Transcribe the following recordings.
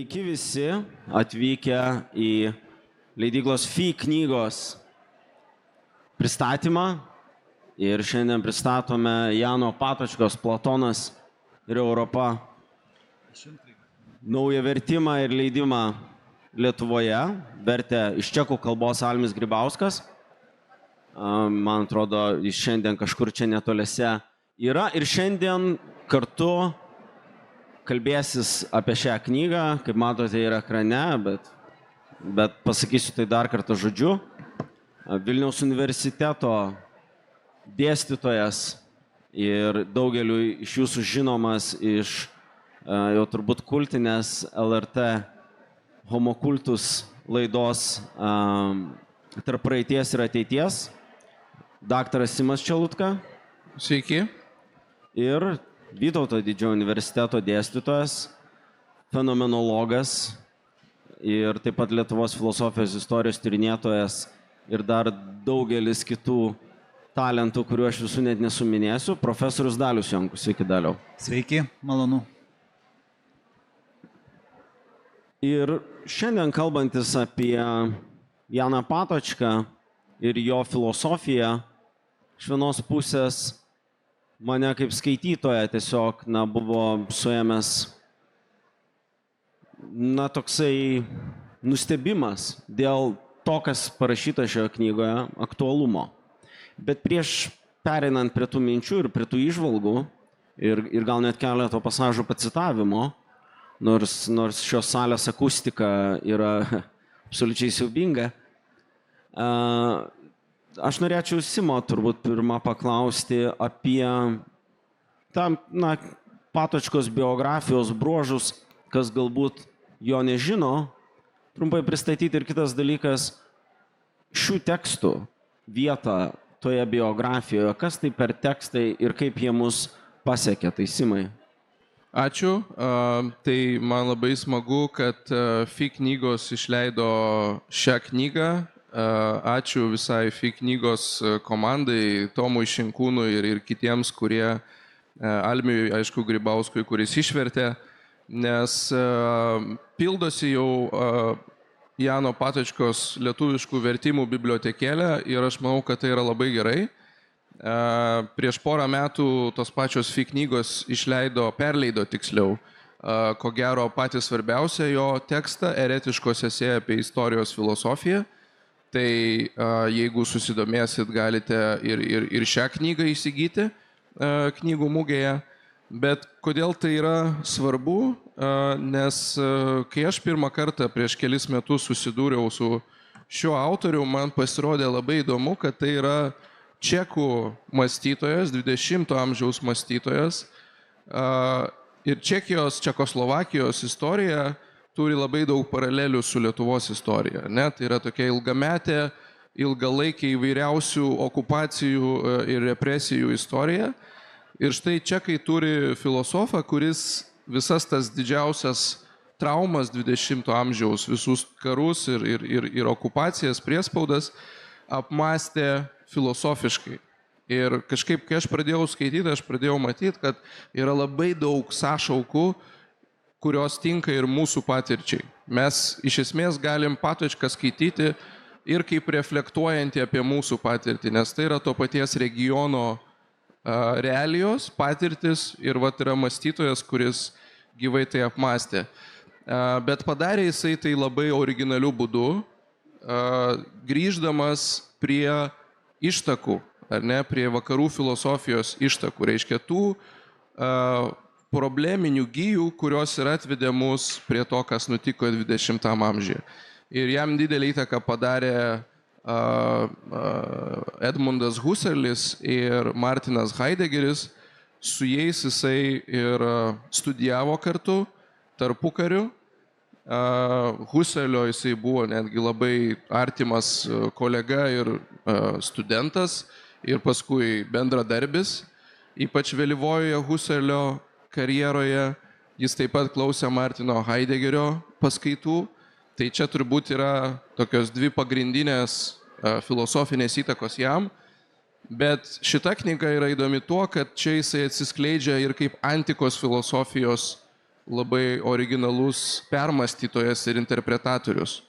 Sveiki visi atvykę į leidyklos FI knygos pristatymą. Ir šiandien pristatome Jano Patočkos Platonas ir Europa naują vertimą ir leidimą Lietuvoje. Vertė iš čekų kalbos Almis Grybauskas. Man atrodo, jis šiandien kažkur čia netoliese yra. Ir šiandien kartu kalbėsis apie šią knygą, kaip matote, yra ekrane, bet pasakysiu tai dar kartą žodžiu. Vilniaus universiteto dėstytojas ir daugeliu iš jūsų žinomas iš jau turbūt kultinės LRT Homo Cultus laidos Tarp praeities ir ateities, daktaras Simas Čelutka. Sveiki. Ir Vytauto Didžiojo universiteto dėstytojas, fenomenologas ir taip pat Lietuvos filosofijos istorijos tyrinėtojas ir dar daugelis kitų talentų, kuriuo aš visų net nesuminėsiu, profesorius Dalius Jonkus. Sveiki, Daliau. Sveiki, malonu. Ir šiandien kalbantis apie Janą Patočką ir jo filosofiją, iš vienos pusės mane kaip skaitytoja tiesiog buvo suėmęs toksai nustebimas dėl to, kas parašyta šioje knygoje, aktualumo. Bet prieš pereinant prie tų minčių ir prie tų įžvalgų ir gal net keleto pasažų pacitavimo, nors šios salės akustika yra absoliučiai siaubinga, aš norėčiau Simo turbūt pirmą paklausti apie Patočkos biografijos bruožus, kas galbūt jo nežino, trumpai pristatyti. Ir kitas dalykas, šių tekstų vietą toje biografijoje, kas tai per tekstai ir kaip jie mus pasiekė, tai Simai. Ačiū. Tai man labai smagu, kad FI knygos išleido šią knygą. Ačiū visai FI knygos komandai, Tomui Šinkūnui ir kitiems, kurie, Almiui, aišku, Grybauskui, kuris išvertė, nes pildosi jau Jano Patočkos lietuviškų vertimų bibliotekėlė ir aš manau, kad tai yra labai gerai. Prieš porą metų tos pačios FI knygos perleido tiksliau, ko gero patį svarbiausią jo tekstą, eretiškos esė apie istorijos filosofiją. Tai jeigu susidomėsit, galite ir šią knygą įsigyti knygų mugėje. Bet kodėl tai yra svarbu? Nes kai aš pirmą kartą prieš kelis metus susidūriau su šiuo autoriu, man pasirodė labai įdomu, kad tai yra čekų mąstytojas, 20-ojo amžiaus mąstytojas. Ir Čekoslovakijos istorija turi labai daug paralelių su Lietuvos istorija. Tai yra tokia ilgametė, ilgalaikė įvairiausių okupacijų ir represijų istorija. Ir štai čekai turi filosofą, kuris visas tas didžiausias traumas 20-ojo amžiaus, visus karus ir okupacijas, priespaudas apmąstė filosofiškai. Ir kažkaip, kai aš pradėjau skaityti, aš pradėjau matyti, kad yra labai daug sąšaukų, kurios tinka ir mūsų patirčiai. Mes iš esmės galim Patočką skaityti ir kaip reflektuojantį apie mūsų patirtį, nes tai yra to paties regiono realijos, patirtis ir yra mąstytojas, kuris gyvai tai apmąstė. Bet padarė jisai tai labai originaliu būdu, grįždamas prie ištakų, ar ne, prie vakarų filosofijos ištakų, reiškia tų probleminių gijų, kurios ir atvedė mus prie to, kas nutiko 20-am amžiuje. Ir jam didelį įtaką padarė Edmundas Husserlis ir Martinas Heideggeris. Su jais jisai ir studijavo kartu tarpukariu. Husserlio jisai buvo netgi labai artimas kolega ir studentas ir paskui bendradarbis. Ypač vėlyvojoje Husserlio karjeroje jis taip pat klausė Martino Heideggerio paskaitų. Tai čia turbūt yra tokios dvi pagrindinės filosofinės įtakos jam. Bet šita knyga yra įdomi tuo, kad čia jisai atsiskleidžia ir kaip antikos filosofijos labai originalus permąstytojas ir interpretatorius.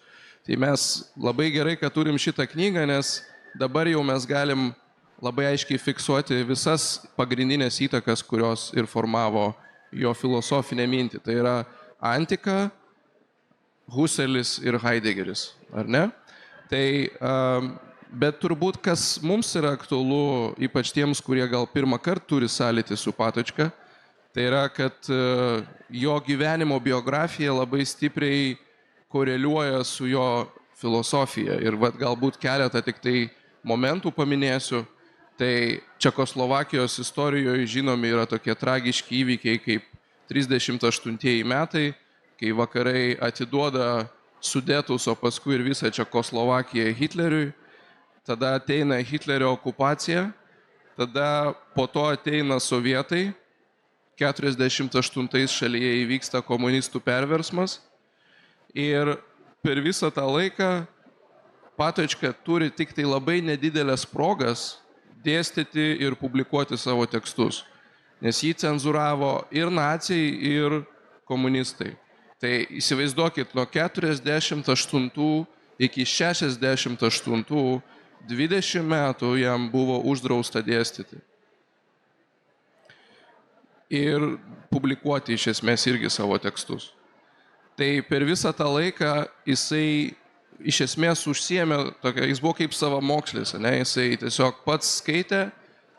Tai mes labai gerai, kad turim šitą knygą, nes dabar jau mes galim labai aiškiai fiksuoti visas pagrindinės įtakas, kurios ir formavo jo filosofinę mintį. Tai yra antika, Husserlis ir Heideggeris, ar ne? Tai, bet turbūt, kas mums yra aktualu, ypač tiems, kurie gal pirmą kartą turi sąlytį su Patočka, tai yra, kad jo gyvenimo biografija labai stipriai koreliuoja su jo filosofija. Ir galbūt keletą tik tai momentų paminėsiu. Tai Čekoslovakijos istorijoje žinomi yra tokie tragiški įvykiai kaip 38 metai, kai vakarai atiduoda Sudetus, o paskui ir visą Čekoslovakiją Hitleriui. Tada ateina Hitlerio okupacija, tada po to ateina sovietai, 48 šalyje įvyksta komunistų perversmas ir per visą tą laiką Patočka turi tik tai labai nedidelės progas dėstyti ir publikuoti savo tekstus, nes jį cenzuravo ir naciai, ir komunistai. Tai įsivaizduokit, nuo 48 iki 68, 20 metų jam buvo uždrausta dėstyti. Ir publikuoti iš esmės irgi savo tekstus. Tai per visą tą laiką jisai iš esmės užsiėmė, jis buvo kaip savamokslis, ne? Jisai tiesiog pats skaitė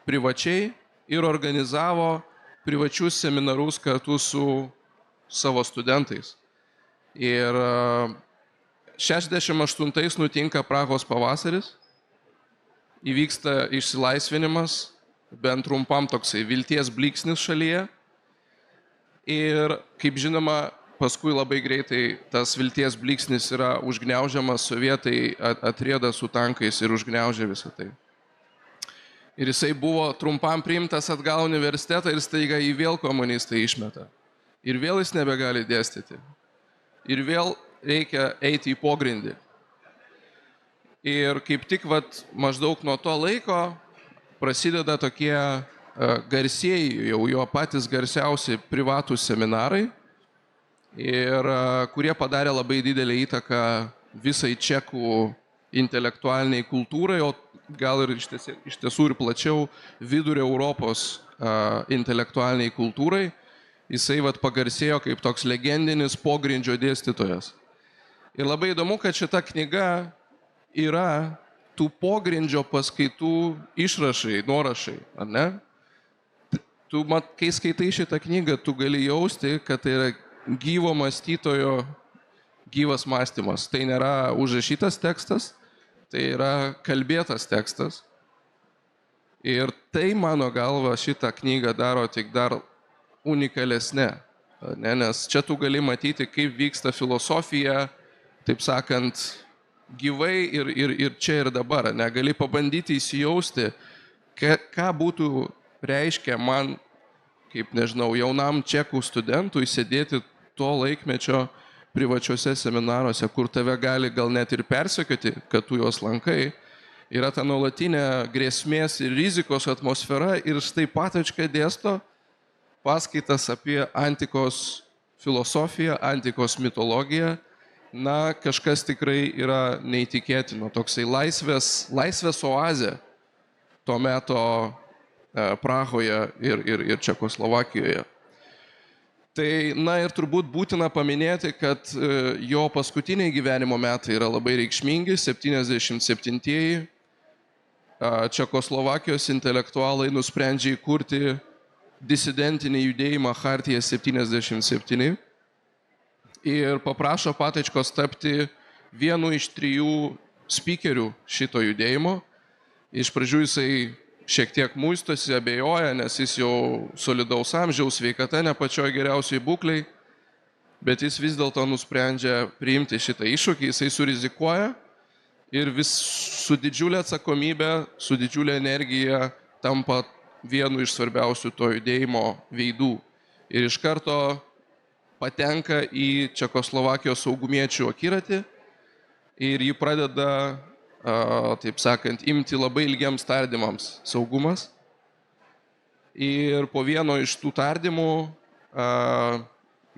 privačiai ir organizavo privačius seminarus kartu su savo studentais. Ir 68 nutinka Prahos pavasaris, įvyksta išsilaisvinimas, bent trumpam toksai vilties blyksnis šalyje. Ir kaip žinoma, paskui labai greitai tas vilties blyksnis yra užgniaužiamas, sovietai atrieda su tankais ir užgniaužia visą tai. Ir jisai buvo trumpam priimtas atgal universitetą ir staiga jį vėl komunistai išmeta. Ir vėl jis nebegali dėstyti. Ir vėl reikia eiti į pogrindį. Ir kaip tik maždaug nuo to laiko prasideda tokie garsieji, jau jo patys garsiausi privatūs seminarai, ir kurie padarė labai didelę įtaką visai čekų intelektualiniai kultūrai, o gal ir iš tiesų ir plačiau vidurio Europos intelektualiniai kultūrai. Jisai pagarsėjo kaip toks legendinis pogrindžio dėstytojas. Ir labai įdomu, kad šita knyga yra tų pogrindžio paskaitų išrašai, nuorašai, ar ne? Kai skaitai šitą knygą, tu gali jausti, kad tai yra gyvo mąstytojo gyvas mąstymas. Tai nėra užrašytas tekstas, tai yra kalbėtas tekstas. Ir tai, mano galva, šitą knygą daro tik dar unikalesnė. Nes čia tu gali matyti, kaip vyksta filosofija, taip sakant, gyvai ir čia ir dabar. Gali pabandyti įsijausti, ką būtų reiškia man, kaip nežinau, jaunam čekų studentui sėdėti to laikmečio privačiuose seminaruose, kur tave gali gal net ir persekioti, kad tu juos lankai. Yra ta nuolatinė grėsmės ir rizikos atmosfera ir štai Patočka dėsto paskaitas apie antikos filosofiją, antikos mitologiją. Na, kažkas tikrai yra neįtikėtino, toksai laisvės oazė to meto Prahoje ir Čekoslovakijoje. Tai, na ir turbūt būtina paminėti, kad jo paskutiniai gyvenimo metai yra labai reikšmingi, 77-ieji. Čekoslovakijos intelektualai nusprendžia įkurti disidentinį judėjimą Chartija 77 ir paprašo Patočkos tapti vienu iš 3 spykerių šito judėjimo. Iš pradžių jisai šiek tiek muistosi, abejoja, nes jis jau solidaus amžiaus, sveikata ne pačioj geriausiai būklei, bet jis vis dėlto nusprendžia priimti šitą iššūkį, jisai surizikuoja ir vis su didžiulė atsakomybė, su didžiulė energija tampa vienu iš svarbiausių to judėjimo veidų. Ir iš karto patenka į Čekoslovakijos saugumiečių akiratį ir jį pradeda, taip sakant, imti labai ilgiems tardymams saugumas. Ir po vieno iš tų tardymų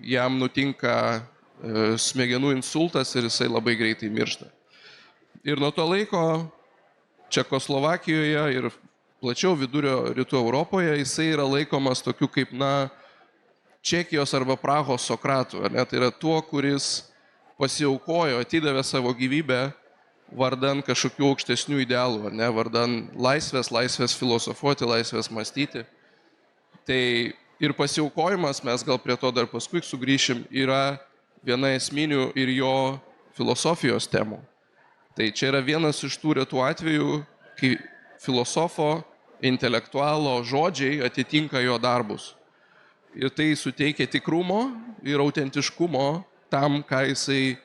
jam nutinka smegenų insultas ir jisai labai greitai miršta. Ir nuo to laiko Čekoslovakijoje ir plačiau vidurio rytų Europoje jisai yra laikomas tokiu kaip, Čekijos arba Prahos Sokratų. Tai yra tuo, kuris pasiaukojo, atidavė savo gyvybę vardan kažkokių aukštesnių idealų, vardan laisvės filosofuoti, laisvės mąstyti. Tai ir pasiaukojimas, mes gal prie to dar paskui sugrįšim, yra viena esminių ir jo filosofijos temų. Tai čia yra vienas iš tų retų atvejų, kai filosofo, intelektualo žodžiai atitinka jo darbus. Ir tai suteikia tikrumo ir autentiškumo tam, ką jisai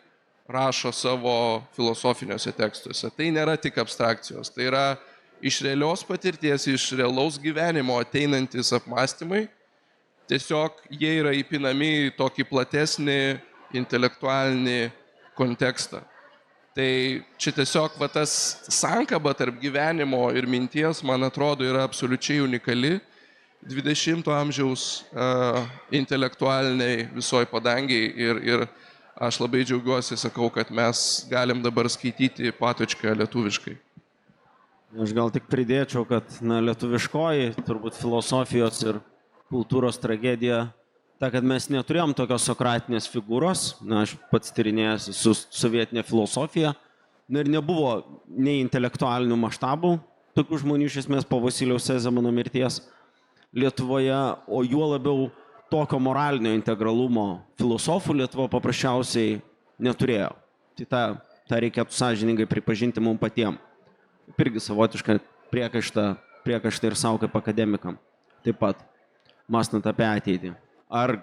rašo savo filosofiniuose tekstuose. Tai nėra tik abstrakcijos, tai yra iš realios patirties, iš realaus gyvenimo ateinantis apmąstymai. Tiesiog jie yra įpinami į tokį platesnį intelektualinį kontekstą. Tai čia tiesiog tas sankaba tarp gyvenimo ir minties, man atrodo, yra absoliučiai unikali 20 amžiaus intelektualiniai visoj padangiai ir aš labai džiaugiuosi, sakau, kad mes galim dabar skaityti Patočką lietuviškai. Aš gal tik pridėčiau, kad lietuviškoji, turbūt filosofijos ir kultūros tragedija, ta, kad mes neturėjom tokios sokratinės figūros, aš pats tyrinėjęs su sovietinė filosofija, ir nebuvo nei intelektualinių maštabų tokių žmonių iš esmės po Vasiliaus Sezemano mirties Lietuvoje, o juo labiau tokio moralinio integralumo filosofų Lietuva paprasčiausiai neturėjo. Tai tą reikėtų sąžiningai pripažinti mums patiems. Irgi savotišką priekaištą ir savo kaip akademikam. Taip pat, mąstant apie ateitį. Ar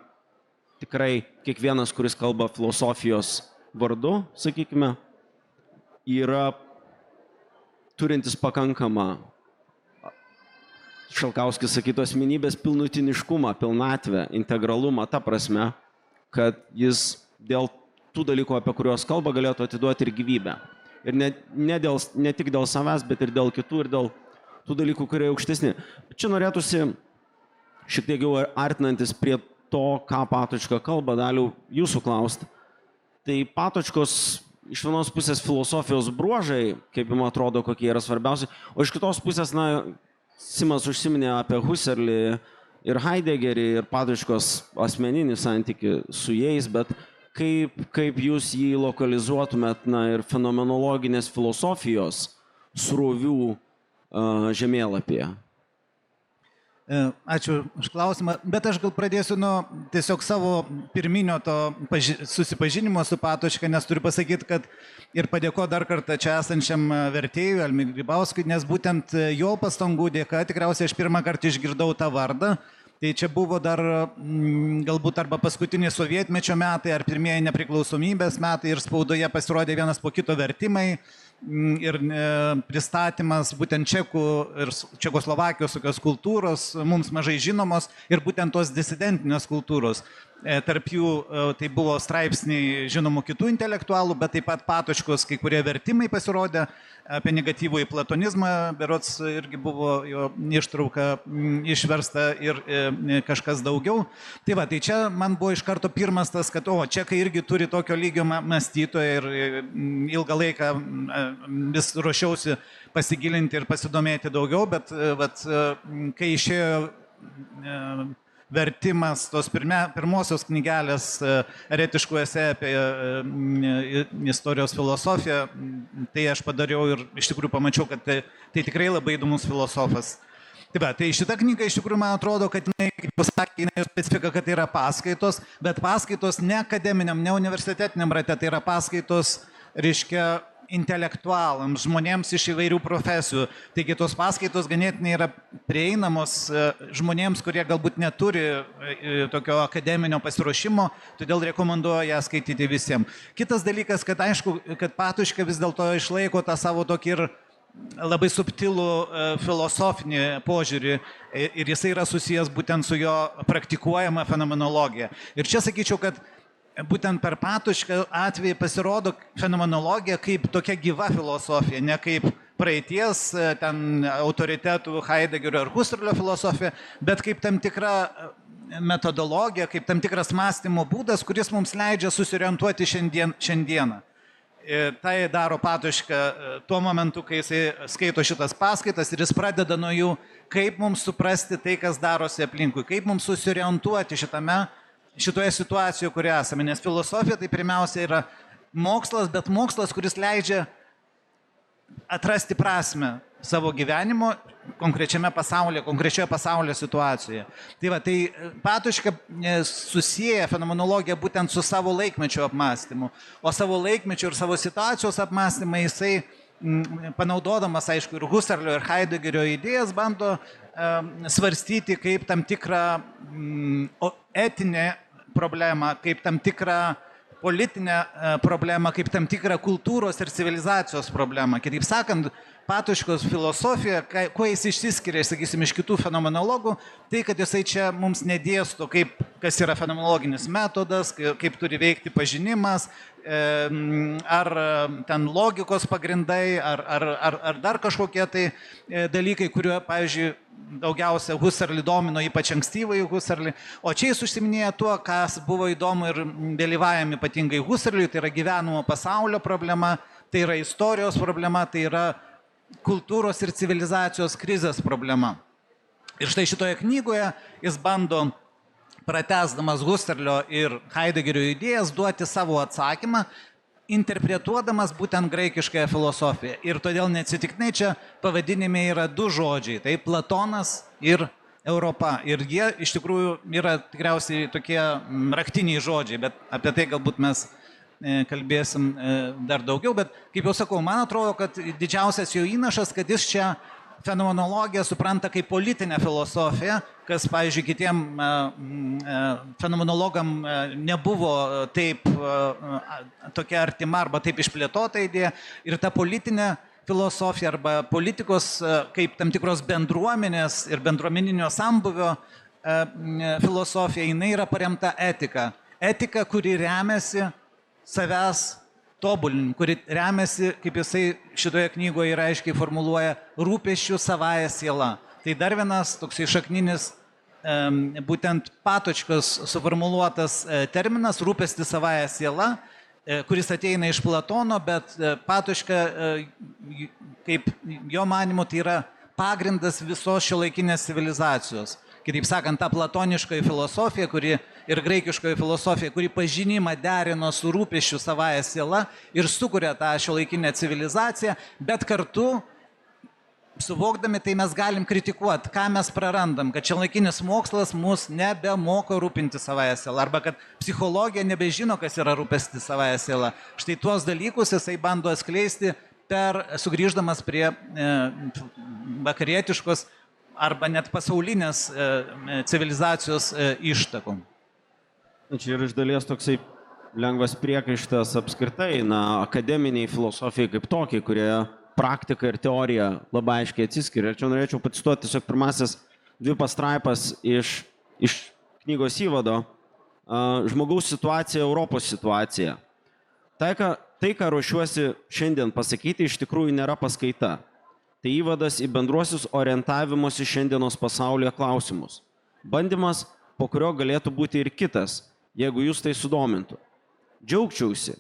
tikrai kiekvienas, kuris kalba filosofijos vardu, sakykime, yra turintis pakankamą, Šalkauskis sakytų, asmenybės pilnutiniškumą, pilnatvę, integralumą, ta prasme, kad jis dėl tų dalykų, apie kuriuos kalba, galėtų atiduoti ir gyvybę. Ir ne tik dėl savęs, bet ir dėl kitų, ir dėl tų dalykų, kurie aukštesni. Čia norėtųsi šiek tiek jau artinantis prie to, ką Patočka kalba, Daliau, jūsų klausti. Tai Patočkos iš vienos pusės filosofijos bruožai, kaip jums atrodo, kokie yra svarbiausi, o iš kitos pusės, Simas užsiminė apie Husserlį ir Heideggerį ir Patočkos asmeninį santykį su jais, bet kaip jūs jį lokalizuotumėt ir fenomenologinės filosofijos srovių žemėlapyje? Ačiū už klausimą, bet aš gal pradėsiu nuo tiesiog savo pirminio to susipažinimo su Patočka, nes turiu pasakyti, kad ir padėko dar kartą čia esančiam vertėjui, Almiui Grybauskui, nes būtent jo pastangų dėka tikriausiai aš pirmą kartą išgirdau tą vardą. Tai čia buvo dar galbūt arba paskutiniai sovietmečio metai, ar pirmieji nepriklausomybės metai ir spaudoje pasirodė vienas po kito vertimai ir pristatymas būtent čekų ir Čekoslovakijos tokios kultūros, mums mažai žinomos ir būtent tos disidentinės kultūros. Tarp jų tai buvo straipsniai žinomų kitų intelektualų, bet taip pat Patočkos kai kurie vertimai pasirodė apie negatyvų į platonizmą, berods irgi buvo jo ištrauka išversta ir kažkas daugiau. Tai čia man buvo iš karto pirmas tas, kad čekai irgi turi tokio lygio mąstytoją ir ilgą laiką vis ruošiausi pasigilinti ir pasidomėti daugiau, bet kai išėjo vertimas tos pirmosios knygelės eretiškų esė apie istorijos filosofiją, tai aš padariau ir iš tikrųjų pamačiau, kad tai tikrai labai įdomus filosofas. Tai šita knyga iš tikrųjų man atrodo, kad jinai, kaip pasakė, jinai specifika, kad tai yra paskaitos, bet paskaitos ne akademiniam, ne universitetiniam rate, tai yra paskaitos, reiškia, intelektualams, žmonėms iš įvairių profesijų. Taigi tos paskaitos ganėtinai yra prieinamos žmonėms, kurie galbūt neturi tokio akademinio pasiruošimo, todėl rekomenduoju ją skaityti visiems. Kitas dalykas, kad aišku, kad Patočka vis dėlto išlaiko tą savo tokį ir labai subtilų filosofinį požiūrį ir jisai yra susijęs būtent su jo praktikuojama fenomenologija. Ir čia sakyčiau, kad būtent per Patočką atvejį pasirodo fenomenologija kaip tokia gyva filosofija, ne kaip praeities ten autoritetų Heideggerio ar Husserlio filosofija, bet kaip tam tikra metodologija, kaip tam tikras mąstymo būdas, kuris mums leidžia susiorientuoti šiandieną. Tai daro Patočka tuo momentu, kai jisai skaito šitas paskaitas ir jis pradeda nuo jų, kaip mums suprasti tai, kas darosi aplinkui, kaip mums susiorientuoti šitoje situacijoje, kurioje esame. Nes filosofija tai pirmiausia yra mokslas, bet mokslas, kuris leidžia atrasti prasme savo gyvenimo konkrečioje pasaulio situacijoje. Tai va, tai Patočka susieja fenomenologiją būtent su savo laikmečio apmąstymu, o savo laikmečio ir savo situacijos apmąstymą jisai, panaudodamas, aišku, ir Husserlio, ir Heideggerio idėjas, bando svarstyti kaip tam tikrą etinę problemą, kaip tam tikrą politinę problemą, kaip tam tikrą kultūros ir civilizacijos problemą. Kitaip sakant, Patočkos filosofija, kuo jis išsiskiria, sakysim, iš kitų fenomenologų, tai, kad jisai čia mums nedėsto, kas yra fenomenologinis metodas, kaip turi veikti pažinimas, ar ten logikos pagrindai, ar dar kažkokie tai dalykai, kurio, pavyzdžiui, daugiausia Husserlį domino, ypač ankstyvąjį Husserlį. O čia jis užsiminėja tuo, kas buvo įdomu ir vėlyvajam ypatingai Husserliui, tai yra gyvenimo pasaulio problema, tai yra istorijos problema, tai yra kultūros ir civilizacijos krizės problema. Ir štai šitoje knygoje jis bando, pratęsdamas Husserlio ir Heideggerio idėjas, duoti savo atsakymą, interpretuodamas būtent graikiškąją filosofiją. Ir todėl neatsitiktinai čia pavadinime yra du žodžiai, tai Platonas ir Europa. Ir jie iš tikrųjų yra tikriausiai tokie raktiniai žodžiai, bet apie tai galbūt mes kalbėsim dar daugiau, bet kaip jau sakau, man atrodo, kad didžiausias jo įnašas, kad jis čia fenomenologiją supranta kaip politinę filosofiją, kas, pavyzdžiui, kitiem fenomenologam nebuvo taip tokia artima arba taip išplėtota idėja. Ir ta politinė filosofija arba politikos kaip tam tikros bendruomenės ir bendruomeninio sambuvio filosofija, jinai yra paremta etika. Etika, kuri remiasi savęs tobulinimu, kuri remiasi, kaip jisai šitoje knygoje yra aiškiai formuluoja, rūpesčių savąją sielą. Tai dar vienas toksai šakninis, būtent Patočkos suformuluotas terminas, rūpesti savąją sielą, kuris ateina iš Platono, bet Patočka, kaip jo manimu, tai yra pagrindas visos šiuolaikinės civilizacijos. Kitaip sakant, ta platoniškoji filosofija ir graikiškoji filosofija, kuri pažinimą derino su rūpesčiu savąją sielą ir sukuria tą šiuolaikinę civilizaciją, bet kartu, suvokdami, tai mes galim kritikuoti, ką mes prarandam, kad šiuolaikinis mokslas mus nebemoko rūpinti savąją sielą, arba kad psichologija nebežino, kas yra rūpesti savąją sielą. Štai tuos dalykus jisai bando atskleisti sugrįždamas prie vakarietiškos arba net pasaulinės civilizacijos ištakų. Čia yra iš dalies toksai lengvas priekaištas apskritai, akademiniai filosofijai kaip tokiai, kurie praktika ir teorija labai aiškiai atsiskiria. Ir čia norėčiau pacituoti tiesiog pirmasis dvi pastraipas iš knygos įvado. Žmogaus situacija, Europos situacija. Tai, ką ruošiuosi šiandien pasakyti, iš tikrųjų nėra paskaita. Tai įvadas į bendruosius orientavimosi šiandienos pasaulyje klausimus. Bandymas, po kurio galėtų būti ir kitas, jeigu jūs tai sudomintų. Džiaugčiausi,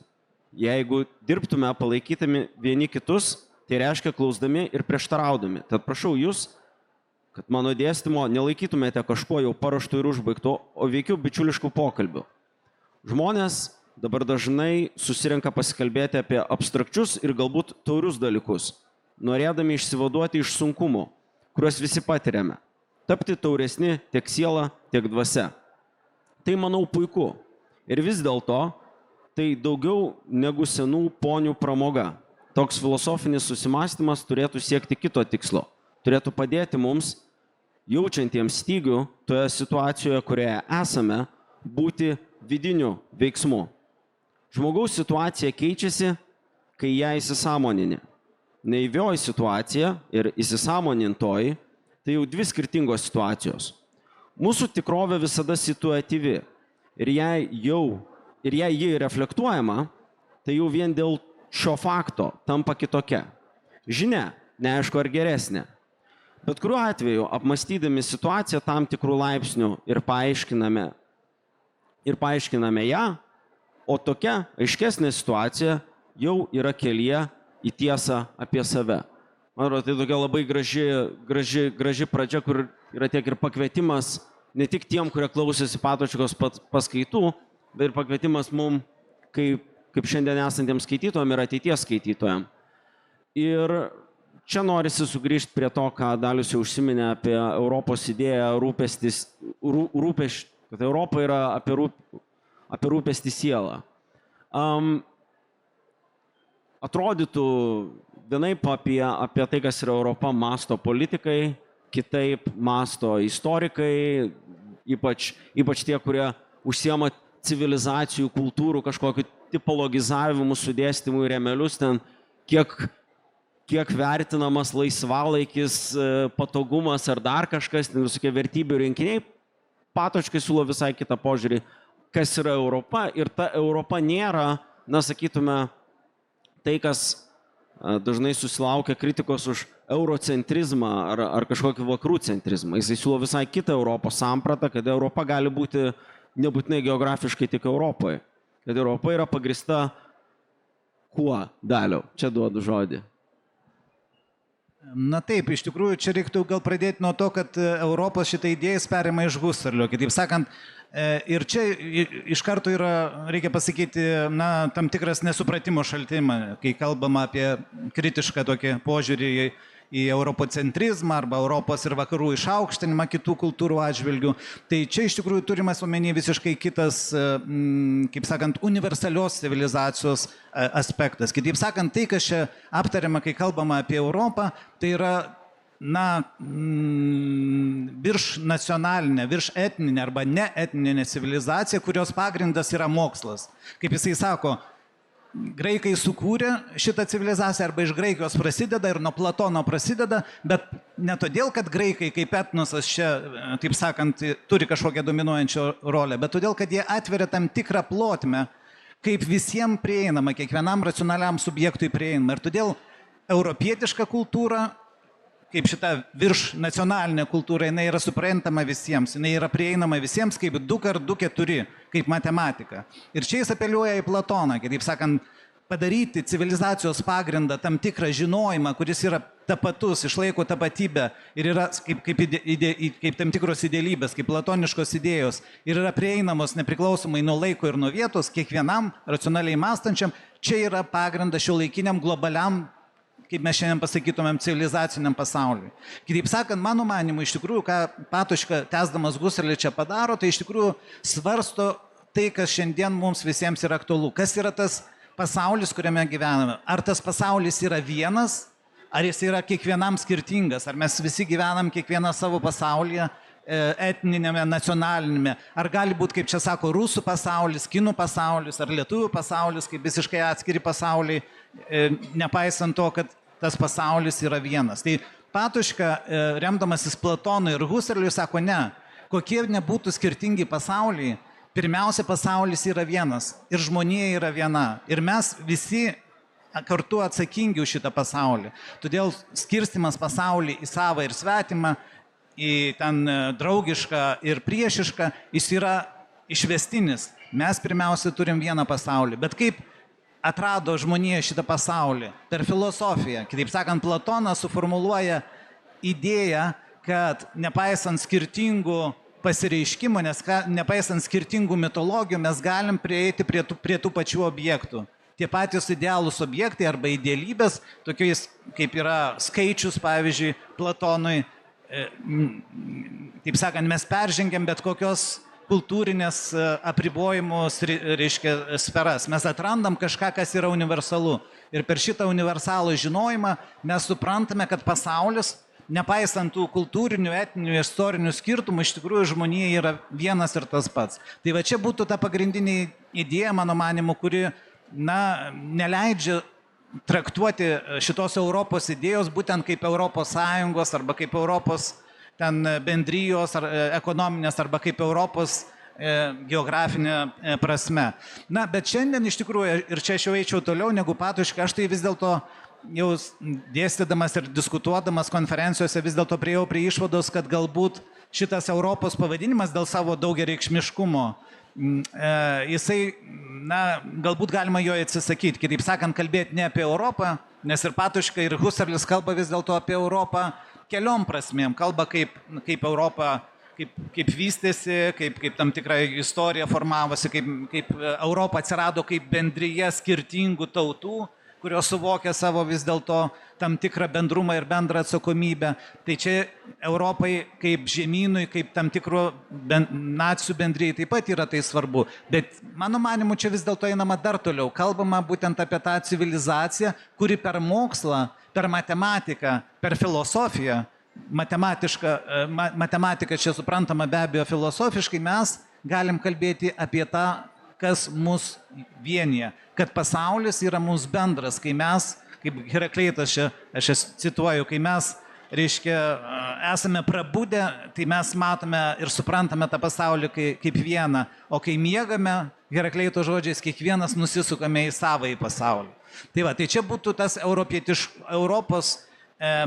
jeigu dirbtume palaikydami vieni kitus, tai reiškia klausdami ir prieštaraudami. Tad prašau jūs, kad mano dėstymo nelaikytumėte kažkuo jau paruoštų ir užbaigtų, o veikiau bičiuliškų pokalbių. Žmonės dabar dažnai susirenka pasikalbėti apie abstrakčius ir galbūt taurius dalykus, norėdami išsivaduoti iš sunkumų, kuriuos visi patiriame. Tapti tauresni tiek siela, tiek dvasia. Tai, manau, puiku. Ir vis dėlto tai daugiau negu senų ponių pramoga. Toks filosofinis susimąstymas turėtų siekti kito tikslo. Turėtų padėti mums, jaučiantiems stygių toje situacijoje, kurioje esame, būti vidiniu veiksmu. Žmogaus situacija keičiasi, kai ją įsisąmonini. Naivioji situacija ir įsisąmonintoji tai jau dvi skirtingos situacijos. Mūsų tikrovė visada situatyvi ir jei ji reflektuojama, tai jau vien dėl šio fakto tampa kitokia. Žinia, neaišku ar geresnė. Bet kuriuo atveju, apmastydami situaciją tam tikrų laipsnių ir paaiškiname ją, o tokia aiškesnė situacija jau yra kelyje į tiesą apie save. Man atrodo, tai tokia labai graži pradžia, kur yra tiek ir pakvietimas ne tik tiem, kurie klausėsi Patočkos paskaitų, bet ir pakvietimas mum, kaip šiandien esantiems skaitytojams ir ateities skaitytojams. Ir čia norisi sugrįžti prie to, ką Dalius jau užsiminė apie Europos idėją kad Europa yra apie rūpestį sielą. Atrodytų vienaip apie tai, kas yra Europa, mąsto politikai, kitaip mąsto istorikai, ypač tie, kurie užsiema civilizacijų, kultūrų, kažkokiu tipologizavimu, sudėstymu į rėmelius, ten kiek vertinamas laisvalaikis, patogumas ar dar kažkas, ten visokie vertybių rinkiniai. Patočkai siūlo visai kitą požiūrį, kas yra Europa, ir ta Europa nėra, na, sakytume, tai, kas dažnai susilaukia kritikos už eurocentrizmą ar kažkokį vakarų centrizmą. Jisai siūlo visai kitą Europos sampratą, kad Europa gali būti nebūtinai geografiškai tik Europoje. Kad Europa yra pagrįsta kuo, Daliau? Čia duodu žodį. Na taip, iš tikrųjų, čia reiktų gal pradėti nuo to, kad Europos šitą idėją perima iš Husserlio. Kitaip sakant, ir čia iš karto yra, reikia pasakyti, na, tam tikras nesupratimo šaltimas, kai kalbama apie kritišką tokį požiūrį į europocentrizmą arba Europos ir vakarų išaukštinimą kitų kultūrų atžvilgių. Tai čia iš tikrųjų turimas omeny visiškai kitas, kaip sakant, universalios civilizacijos aspektas. Kitaip sakant, tai, kas čia aptariama, kai kalbama apie Europą, tai yra, na, virš nacionalinė, virš etninė arba neetninė civilizacija, kurios pagrindas yra mokslas. Kaip jisai sako, graikai sukūrė šitą civilizaciją arba iš Graikijos prasideda ir nuo Platono prasideda, bet ne todėl, kad graikai kaip etnosas čia, taip sakant, turi kažkokią dominuojančią rolę, bet todėl, kad jie atveria tam tikrą plotmę, kaip visiems prieinama, kiekvienam racionaliam subjektui prieinama. Ir todėl europietiška kultūra, kaip šita virš nacionalinė kultūra, jinai yra suprantama visiems, jinai yra prieinama visiems kaip 2x2=4, kaip matematika. Ir čia jis apeliuoja į Platoną, kitaip sakant, padaryti civilizacijos pagrindą, tam tikrą žinojimą, kuris yra tapatus, išlaiko tapatybę ir yra kaip tam tikros idealybės, kaip platoniškos idėjos ir yra prieinamos nepriklausomai nuo laiko ir nuo vietos, kiekvienam racionaliai mąstančiam, čia yra pagrindas šiuolaikiniam globaliam, kaip mes šiandien pasakytumėm, civilizaciniam pasauliui. Kitaip sakant, mano manimu, iš tikrųjų, ką Patočka, tęsdamas Husserlį čia padaro, tai iš tikrųjų svarsto tai, kas šiandien mums visiems yra aktualu. Kas yra tas pasaulis, kuriame gyvename? Ar tas pasaulis yra vienas, ar jis yra kiekvienam skirtingas? Ar mes visi gyvenam kiekvieną savo pasaulyje, etninėme, nacionalinėme? Ar gali būti, kaip čia sako, rusų pasaulis, kinų pasaulis, ar lietuvių pasaulis, kaip visiškai atskiri pasauliai, nepaisant to, kad tas pasaulis yra vienas. Tai Patočka, remdamasis Platonu ir Husserliu, sako, ne, kokie nebūtų skirtingi pasauliai, pirmiausia, pasaulis yra vienas ir žmonija yra viena. Ir mes visi kartu atsakingi už šitą pasaulį. Todėl skirstimas pasaulį į savą ir svetimą, į ten draugišką ir priešišką, jis yra išvestinis. Mes pirmiausia turim vieną pasaulį. Bet kaip atrado žmonija šitą pasaulį? Per filosofiją. Kitaip sakant, Platonas suformuluoja idėją, kad nepaisant skirtingų pasireiškimų, nepaisant skirtingų mitologijų, mes galim prieiti prie tų pačių objektų. Tie patys idealūs objektai arba idealybės, tokiais kaip yra skaičius, pavyzdžiui, Platonui, taip sakant, mes peržengiam bet kokios kultūrinės apribojimus, reiškia, sferas. Mes atrandam kažką, kas yra universalu. Ir per šitą universalų žinojimą mes suprantame, kad pasaulis, nepaisant tų kultūrinių, etninių, istorinių skirtumų, iš tikrųjų žmonija yra vienas ir tas pats. Tai va čia būtų ta pagrindinė idėja, mano manimu, kuri, na, neleidžia traktuoti šitos Europos idėjos būtent kaip Europos Sąjungos arba kaip Europos ten bendrijos ar ekonominės arba kaip Europos geografinė prasme. Na, bet šiandien iš tikrųjų, ir čia aš jau eičiau toliau negu Patočka, aš tai vis dėlto jau dėstydamas ir diskutuodamas konferencijose vis dėlto priejau prie išvados, kad galbūt šitas Europos pavadinimas dėl savo daugiareikšmiškumo, jisai, na, galbūt galima jo atsisakyti. Kitaip sakant, kalbėti ne apie Europą, nes ir Patočka, ir Husserlis kalba vis dėlto apie Europą keliom prasmėm. Kalba kaip Europa, kaip vystėsi, kaip tam tikra istorija formavosi, kaip Europa atsirado kaip bendryje skirtingų tautų, kurios suvokia savo vis dėlto tam tikrą bendrumą ir bendrą atsakomybę. Tai čia Europai kaip žemynui, kaip tam tikro nacijų bendrijai taip pat yra tai svarbu. Bet mano manimu, čia vis dėlto einama dar toliau. Kalbama būtent apie tą civilizaciją, kuri per mokslą, per matematiką, per filosofiją, matematika čia suprantama be abejo filosofiškai, mes galim kalbėti apie tą, kas mus vienyje, kad pasaulis yra mūsų bendras, kai mes, kaip Herakleitas čia, aš cituoju, kai mes, reiškia, esame prabudę, tai mes matome ir suprantame tą pasaulį kaip vieną, o kai miegame, Herakleito žodžiais, kiekvienas nusisukame į savąjį pasaulį. Tai va, tai čia būtų tas Europos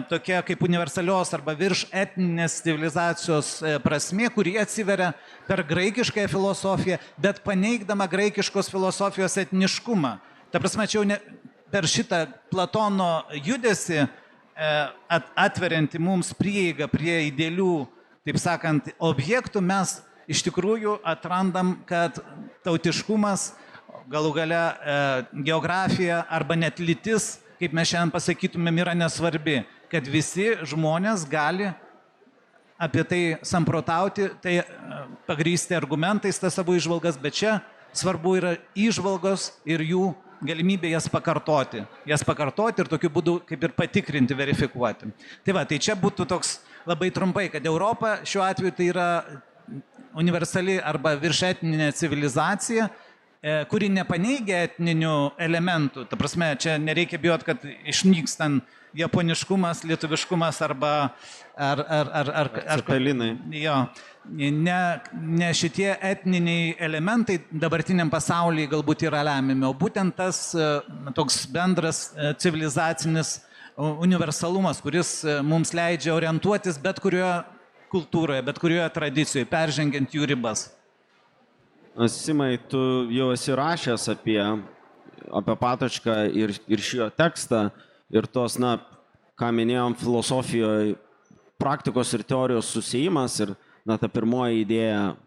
tokia kaip universalios arba virš etninės civilizacijos prasmė, kuri atsiveria per graikiškąją filosofiją, bet paneigdama graikiškos filosofijos etniškumą. Ta prasme, čia jau ne, per šitą Platono judesį atverianti mums prieigą prie idealių, taip sakant, objektų, mes iš tikrųjų atrandam, kad tautiškumas, galų gale geografija arba net lytis, kaip mes šiandien pasakytumėm, yra nesvarbi, kad visi žmonės gali apie tai samprotauti, tai pagrįsti argumentais tas savo įžvalgas, bet čia svarbu yra įžvalgos ir jų galimybė jas pakartoti ir tokiu būdu kaip ir patikrinti, verifikuoti. Tai va, tai čia būtų toks labai trumpai, kad Europa šiuo atveju tai yra universali arba viršetninė civilizacija, kuri nepaneigia etninių elementų. Ta prasme, čia nereikia bijot, kad išnyks ten japoniškumas, lietuviškumas arba cepelinai. Jo, ne šitie etniniai elementai dabartiniam pasaulyje galbūt yra lemiami, o būtent tas toks bendras civilizacinis universalumas, kuris mums leidžia orientuotis bet kurioje kultūroje, bet kurioje tradicijoje, peržengiant jų ribas. Simai, tu jau esi rašęs apie Patočką ir šio tekstą ir tos, na, ką minėjom, filosofijoje praktikos ir teorijos susijimas ir, na, ta pirmoji idėja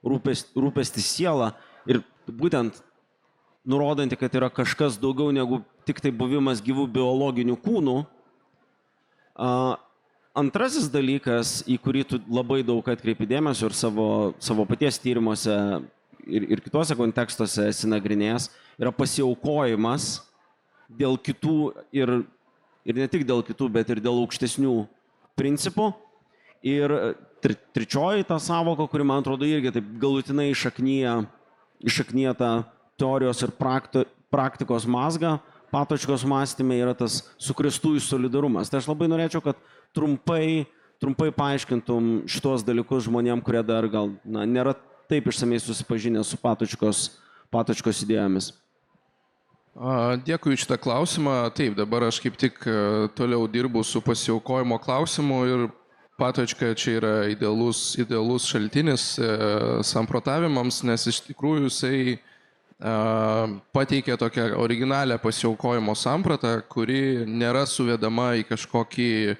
rūpestis siela ir būtent nurodanti, kad yra kažkas daugiau negu tik tai buvimas gyvų biologinių kūnų. Antrasis dalykas, į kurį tu labai daug atkreipi dėmesio ir savo paties tyrimuose ir kituose kontekstuose esi nagrinėjęs, yra pasiaukojimas dėl kitų ir ne tik dėl kitų, bet ir dėl aukštesnių principų. Ir trečioji ta savoka, kuri, man atrodo, irgi taip galutinai iššaknyja tą teorijos ir praktikos mazgą, Patočkos mąstyme, yra tas sukrėstųjų solidarumas. Tai aš labai norėčiau, kad trumpai paaiškintum šitos dalykus žmonėm, kurie dar gal nėra taip išsamei susipažinę su Patočkos idėjomis. Dėkui šitą klausimą. Taip, dabar aš kaip tik toliau dirbu su pasiaukojimo klausimu ir Patočka čia yra idealus šaltinis samprotavimams, nes iš tikrųjų jisai pateikė tokią originalią pasiaukojimo sampratą, kuri nėra suvedama į kažkokį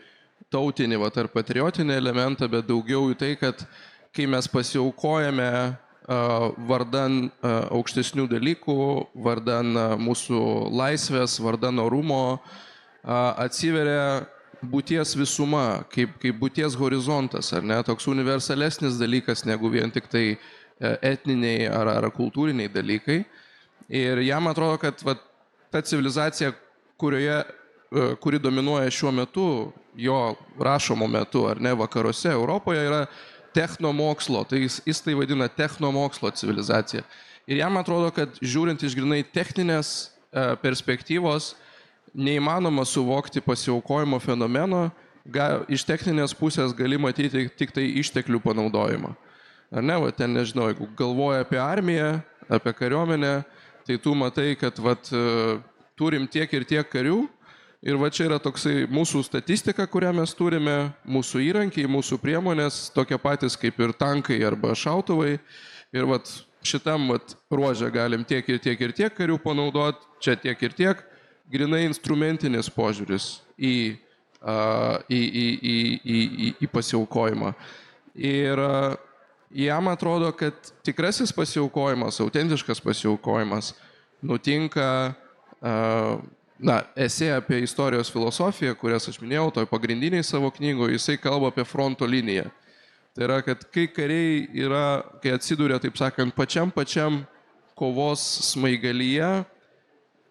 tautinį ar patriotinį elementą, bet daugiau į tai, kad kai mes pasiaukojame vardan aukštesnių dalykų, vardan mūsų laisvės, vardan orumo, atsiveria būties visuma, kaip būties horizontas, ar ne, toks universalesnis dalykas negu vien tik tai etniniai ar kultūriniai dalykai. Ir jam atrodo, kad ta civilizacija, kuri dominuoja šiuo metu, jo rašomo metu, ar ne, vakaruose, Europoje, yra technomokslo, tai jis tai vadina technomokslo civilizacija. Ir jam atrodo, kad žiūrint iš grynai techninės perspektyvos, neįmanoma suvokti pasiaukojimo fenomeno, iš techninės pusės gali matyti tik tai išteklių panaudojimą. Ar ne, va ten nežinau, jeigu galvoja apie armiją, apie kariuomenę, tai tu matai, kad vat, turim tiek ir tiek karių ir va čia yra toksai mūsų statistika, kurią mes turime, mūsų įrankiai, mūsų priemonės, tokie patys kaip ir tankai arba šautuvai ir vat šitam vat ruožę galim tiek ir tiek ir tiek karių panaudoti, čia tiek ir tiek, grinai instrumentinis požiūris į pasiaukojimą. Ir jam atrodo, kad tikrasis pasiaukojimas, autentiškas pasiaukojimas nutinka, esė apie istorijos filosofiją, kurias aš minėjau, toj pagrindiniai savo knygoje, jisai kalba apie fronto liniją. Tai yra, kad kai kariai yra, kai atsiduria, taip sakant, pačiam kovos smaigalyje,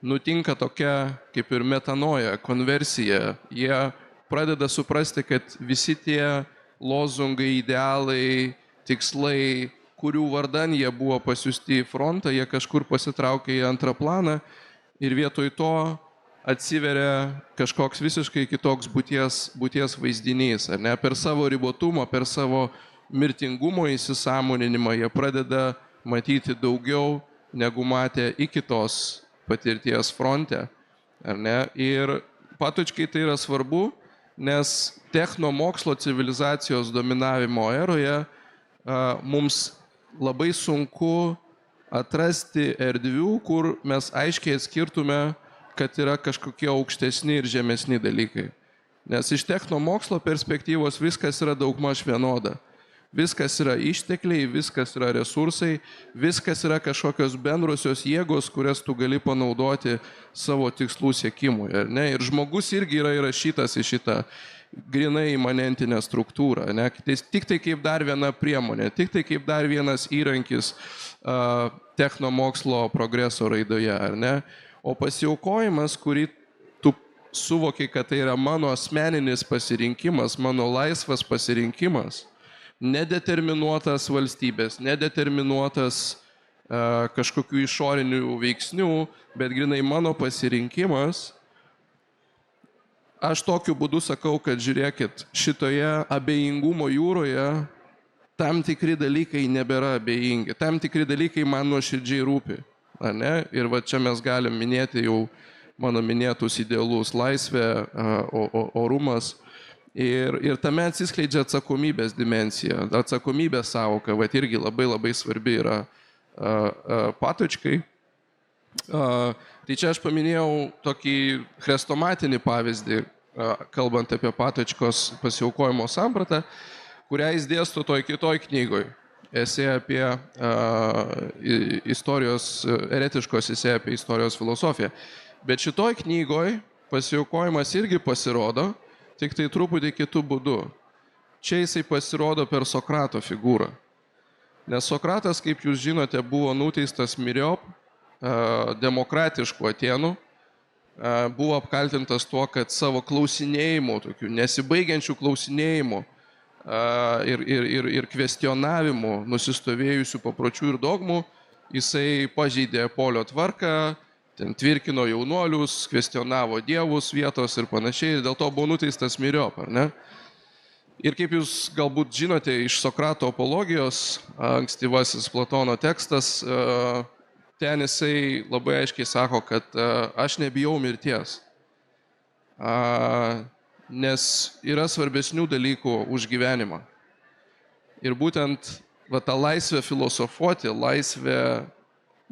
nutinka tokia kaip ir metanoja, konversija. Jie pradeda suprasti, kad visi tie lozungai, idealai, tikslai, kurių vardan jie buvo pasiųsti į frontą, jie kažkur pasitraukia į antrą planą ir vietoj to atsiveria kažkoks visiškai kitoks būties vaizdinys. Ar ne? Per savo ribotumą, per savo mirtingumo įsisąmoninimą jie pradeda matyti daugiau, negu matė iki tos patirties fronte. Ar ne? Ir Patočkai tai yra svarbu, nes technomokslo civilizacijos dominavimo eroje mums labai sunku atrasti erdvių, kur mes aiškiai atskirtume, kad yra kažkokie aukštesni ir žemesni dalykai. Nes iš technomokslo perspektyvos viskas yra daugmaž vienoda. Viskas yra ištekliai, viskas yra resursai, viskas yra kažkokios bendrosios jėgos, kurias tu gali panaudoti savo tikslų siekimui. Ar ne? Ir žmogus irgi yra įrašytas į šitą grinai imanentinę struktūrą. Ne? Tik tai kaip dar viena priemonė, tik tai kaip dar vienas įrankis technomokslo progreso raidoje. Ar ne? O pasiaukojimas, kurį tu suvoki, kad tai yra mano asmeninis pasirinkimas, mano laisvas pasirinkimas, nedeterminuotas valstybės, nedeterminuotas kažkokių išorinių veiksnių, bet grinai mano pasirinkimas, aš tokiu būdu sakau, kad žiūrėkit, šitoje abejingumo jūroje tam tikri dalykai nebėra abejingi, tam tikri dalykai man nuoširdžiai rūpi. Ne? Ir va čia mes galim minėti jau mano minėtus idealus laisvė, orumas. Ir tame atsiskleidžia atsakomybės dimensija. Atsakomybės sąvoka, va irgi labai svarbi yra Patočkai. Tai čia aš paminėjau tokį chrestomatinį pavyzdį, kalbant apie Patočkos pasiaukojimo sampratą, kurią jis dėsto toj kitoj knygoj. Esė apie eretiškos esė apie istorijos filosofiją. Bet šitoj knygoj pasiaukojimas irgi pasirodo, tik tai truputį kitų būdų. Čia jisai pasirodo per Sokrato figūrą. Nes Sokratas, kaip jūs žinote, buvo nuteistas myriop demokratiškų Atėnų, buvo apkaltintas tuo, kad savo klausinėjimų, tokių nesibaigiančių klausinėjimų ir kvestionavimų nusistovėjusių papročių ir dogmų, jisai pažeidė polio tvarką, ten tvirkino jaunuolius, kvestionavo dievus vietos ir panašiai, ir dėl to buvo nuteistas myriop, ar ne? Ir kaip jūs galbūt žinote iš Sokrato apologijos, ankstyvasis Platono tekstas, ten jisai labai aiškiai sako, kad aš nebijau mirties. Nes yra svarbesnių dalykų už gyvenimą. Ir būtent va, ta laisvė filosofuoti, laisvė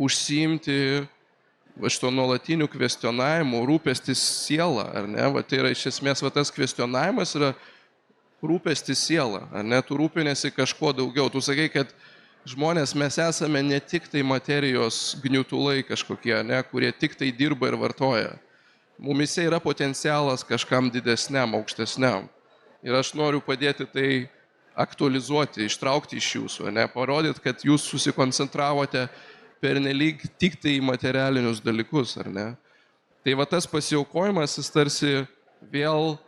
užsiimti šito nuolatinių kvestionavimų, rūpestis siela, ar ne? Va, tai yra iš esmės, va, tas kvestionavimas yra rūpestis siela, ar ne? Tu rūpinėsi kažko daugiau. Tu sakai, kad žmonės mes esame ne tik tai materijos gniutulai kažkokie, ne? Kurie tik tai dirba ir vartoja. Mumise yra potencialas kažkam didesniam, aukštesniam. Ir aš noriu padėti tai aktualizuoti, ištraukti iš jūsų, ne? Parodyti, kad jūs susikoncentravote pernelyg tik tai į materialinius dalykus, ar ne? Tai va tas pasiaukojimas, jis tarsi vėl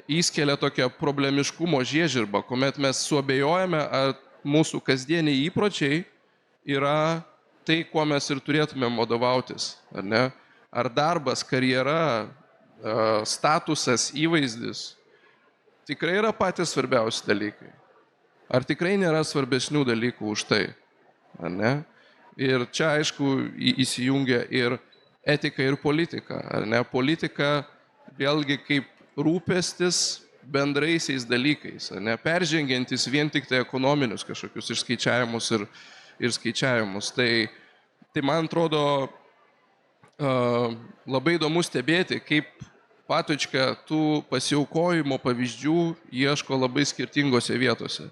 įskelia tokią problemiškumo žiežirbą, kuomet mes suabejojame, ar mūsų kasdieniai įpročiai yra tai, kuo mes ir turėtumėm vadovautis, ar ne? Ar darbas, karjera, statusas, įvaizdis tikrai yra patys svarbiausi dalykai. Ar tikrai nėra svarbesnių dalykų už tai? Ar ne? Ir čia, aišku, įsijungia ir etika, ir politika. Ar ne? Politika vėlgi kaip rūpestis bendraisiais dalykais, ar ne? Peržengiantis vien tik tai ekonominius kažkokius išskaičiavimus ir skaičiavimus. Tai man atrodo labai įdomu stebėti, kaip Patočka tų pasiaukojimo pavyzdžių ieško labai skirtingose vietose.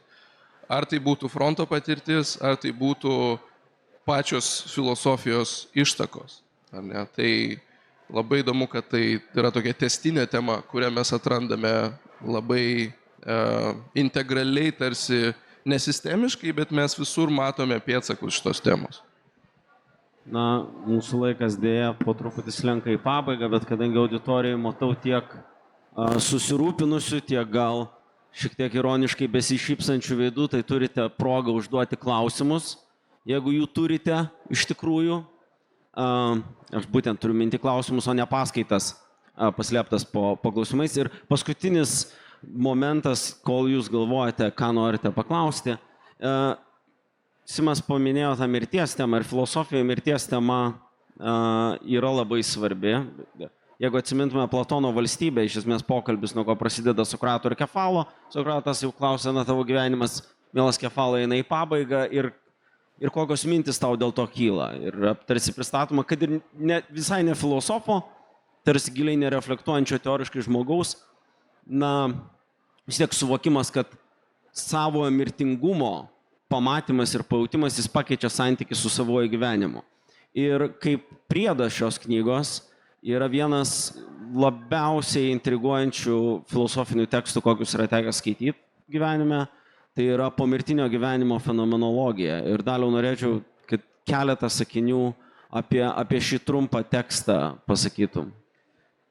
Ar tai būtų fronto patirtis, ar tai būtų pačios filosofijos ištakos. Ar ne? Tai labai įdomu, kad tai yra tokia testinė tema, kurią mes atrandame labai integraliai, tarsi nesistemiškai, bet mes visur matome pėdsakus šitos temos. Na, mūsų laikas dėja po truputį slenka į pabaigą, bet kadangi auditorijai matau tiek susirūpinusių, tiek gal šiek tiek ironiškai besišypsančių veidų, tai turite progą užduoti klausimus, jeigu jų turite iš tikrųjų. Aš būtent turiu minti klausimus, o ne paskaitas paslėptas po klausimais. Ir paskutinis momentas, kol jūs galvojate, ką norite paklausti. Simas paminėjo tą mirties temą ir filosofijoje mirties tema yra labai svarbi. Jeigu atsimintume Platono valstybę, iš esmės pokalbis, nuo ko prasideda Sokrato ir Kefalo, Sokratas jau klausė, na tavo gyvenimas, mielas Kefalai, eina į pabaigą ir kokios mintis tau dėl to kyla. Ir tarsi pristatoma, kad ir visai ne filosofo, tarsi giliai nereflektuojančio teoriškai žmogaus, na vis tiek suvokimas, kad savo mirtingumo pamatymas ir pajautimas jis pakeičia santykį su savojo gyvenimu. Ir kaip priedas šios knygos yra vienas labiausiai intriguojančių filosofinių tekstų, kokius yra tekę skaityti gyvenime, tai yra pomirtinio gyvenimo fenomenologija. Ir Daliau norėčiau, kad keletą sakinių apie šį trumpą tekstą pasakytum.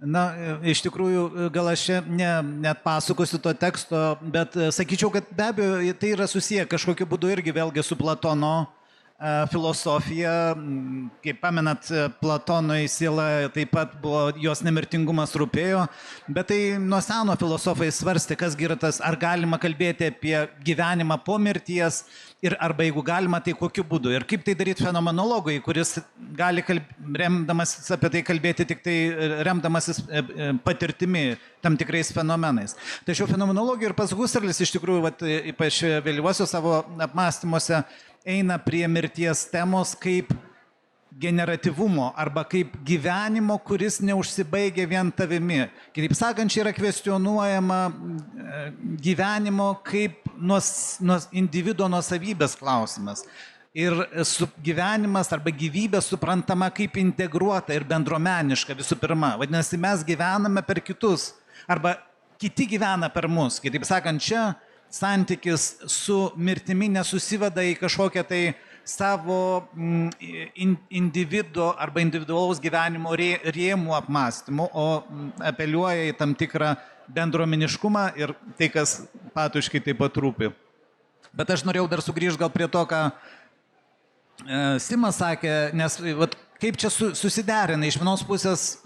Na, iš tikrųjų, gal aš čia net pasakosiu to teksto, bet sakyčiau, kad be abejo tai yra susiję kažkokiu būdu irgi vėlgi su Platono filosofija. Kaip pamenat, Platonui siela taip pat buvo, jos nemirtingumas rūpėjo, bet tai nuo seno filosofai svarstė, kas yra tas, ar galima kalbėti apie gyvenimą po mirties ir arba jeigu galima, tai kokiu būdu. Ir kaip tai daryti fenomenologui, kuris gali remdamasis apie tai kalbėti tik tai remdamasis patirtimi tam tikrais fenomenais. Tačiau fenomenologija ir pas Husserlis iš tikrųjų, ypač vėlyvosios savo apmąstymuose, eina prie mirties temos kaip generatyvumo arba kaip gyvenimo, kuris neužsibaigia vien tavimi. Kitaip sakant, čia yra kvestionuojama gyvenimo kaip individo nuosavybės klausimas. Ir gyvenimas arba gyvybė suprantama kaip integruota ir bendruomeniška visų pirma. Vadinasi, mes gyvename per kitus arba kiti gyvena per mus. Kitaip sakant, čia santykis su mirtimi nesusiveda į kažkokią tai savo individo arba individualaus gyvenimo rėmų apmąstymų, o apeliuoja į tam tikrą bendruomeniškumą ir tai, kas Patočkai taip pat rūpi. Bet aš norėjau dar sugrįžti gal prie to, ką Simas sakė, nes kaip čia susiderina. Iš vienos pusės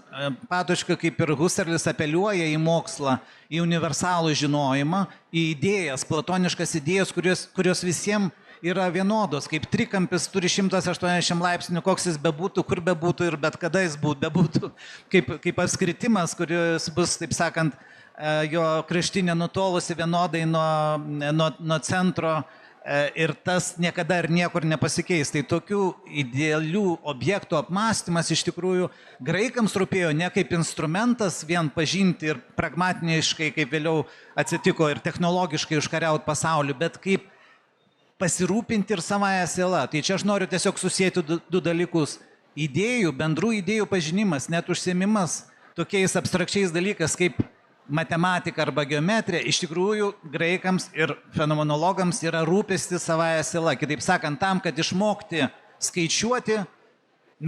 Patočka, kaip ir Husserlis, apeliuoja į mokslą, į universalų žinojimą, į idėjas, platoniškas idėjas, kurios visiems yra vienodos, kaip trikampis turi 180 laipsnių, koks jis bebūtų, kur bebūtų ir bet kada jis bebūtų, kaip apskritimas, kuris bus, taip sakant, jo kraštinė nutolusi vienodai nuo centro ir tas niekada ir niekur nepasikeis. Tai tokių idealių objektų apmąstymas iš tikrųjų graikams rūpėjo ne kaip instrumentas vien pažinti ir pragmatiniškai, kaip vėliau atsitiko, ir technologiškai užkariauti pasaulį, bet kaip pasirūpinti ir savąją sielą. Tai čia aš noriu tiesiog susijęti du dalykus. Idėjų, bendrų idėjų pažinimas, net užsiėmimas tokiais abstrakčiais dalykas kaip matematika arba geometrija, iš tikrųjų graikams ir fenomenologams yra rūpestis savąją sielą. Kitaip sakant, tam, kad išmokti skaičiuoti,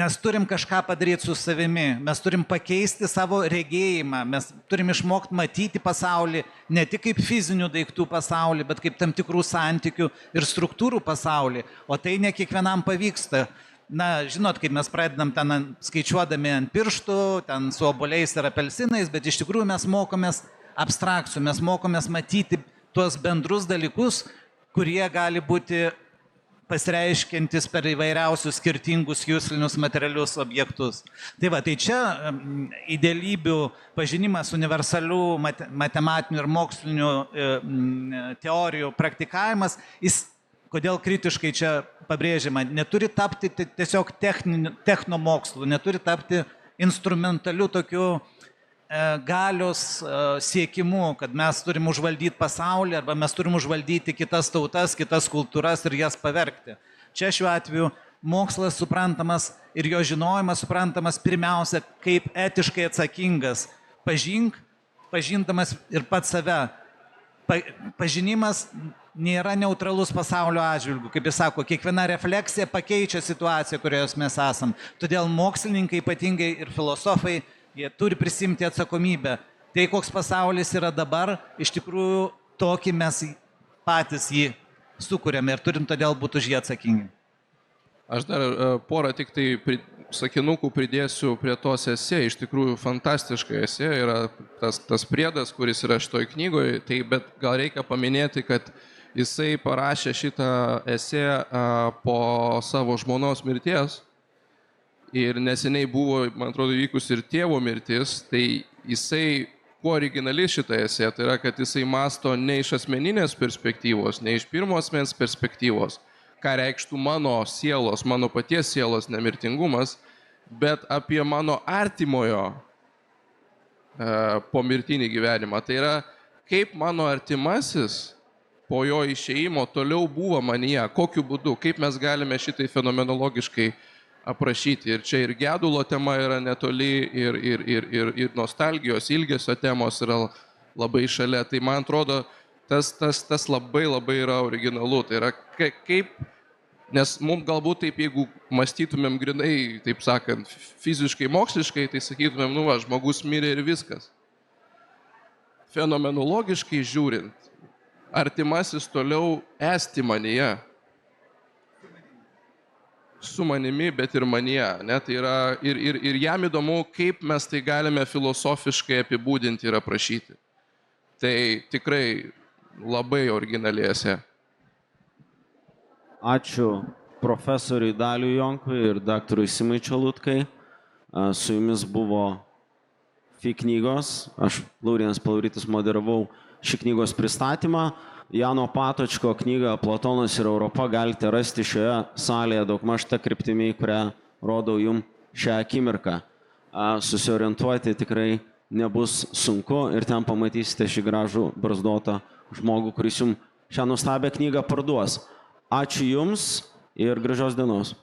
mes turim kažką padaryti su savimi, mes turim pakeisti savo regėjimą, mes turim išmokti matyti pasaulį ne tik kaip fizinių daiktų pasaulį, bet kaip tam tikrų santykių ir struktūrų pasaulį, o tai ne kiekvienam pavyksta. Na, žinot, kaip mes pradedam ten skaičiuodami ant pirštų, ten su obuoliais ir apelsinais, bet iš tikrųjų mes mokomės abstrakcijų, mes mokomės matyti tuos bendrus dalykus, kurie gali būti pasireiškiantis per įvairiausius skirtingus juslinius materialius objektus. Tai va, tai čia idealybių pažinimas universalių matematinių ir mokslinių teorijų praktikavimas, jis, kodėl kritiškai čia pabrėžiama, neturi tapti tiesiog technomokslu, neturi tapti instrumentaliu tokiu galios siekimu, kad mes turim užvaldyti pasaulį arba mes turim užvaldyti kitas tautas, kitas kultūras ir jas pavergti. Čia šiuo atveju mokslas suprantamas ir jo žinojimas suprantamas pirmiausia kaip etiškai atsakingas. Pažink, pažindamas ir pats save. Pažinimas nėra neutralus pasaulio atžvilgiu. Kaip jis sako, kiekviena refleksija pakeičia situaciją, kurioje mes esam. Todėl mokslininkai, ypatingai ir filosofai, jie turi prisimti atsakomybę. Tai, koks pasaulis yra dabar, iš tikrųjų tokį mes patys jį sukūrėme ir turim todėl būti už jį atsakingi. Aš dar porą tik tai sakinukų pridėsiu prie tos esė. Iš tikrųjų fantastiška esė yra tas priedas, kuris yra šitoj knygoje. Tai, bet gal reikia paminėti, kad jisai parašė šitą esė po savo žmonos mirties. Ir neseniai buvo, man atrodo, įvykus ir tėvo mirtis, tai jisai, kuo originali šitą esė, tai yra, kad jisai masto ne iš asmeninės perspektyvos, ne iš pirmo asmens perspektyvos, ką reikštų mano sielos, mano paties sielos nemirtingumas, bet apie mano artimojo pomirtinį gyvenimą. Tai yra, kaip mano artimasis po jo išėjimo toliau buvo manyje, kokiu būdu, kaip mes galime šitai fenomenologiškai aprašyti. Ir čia ir gedulo tema yra netoli, ir nostalgijos, ilgesio temos yra labai šalia. Tai man atrodo, tas labai yra originalu. Tai yra kaip, nes mums galbūt taip, jeigu mąstytumėm grinai, taip sakant, fiziškai, moksliškai, tai sakytumėm, nu va, žmogus mirė ir viskas. Fenomenologiškai žiūrint, artimasis toliau esti manyje. Su manimi, bet ir manyje. Ne? Tai yra, ir jam įdomu, kaip mes tai galime filosofiškai apibūdinti ir aprašyti. Tai tikrai labai originali esė. Ačiū profesoriui Daliui Jonkui ir daktarui Simai Čelutkai. Su jumis buvo FI knygos. Aš, Laurinas Palaurytis, moderavau šį knygos pristatymą. Jano Patočko knygą Platonas ir Europa galite rasti šioje salėje daugmaž ta kryptimi, kurią rodau jums šią akimirką. Susiorientuoti tikrai nebus sunku ir ten pamatysite šį gražų barzdotą žmogų, kuris jums šią nuostabią knygą parduos. Ačiū jums ir gražios dienos.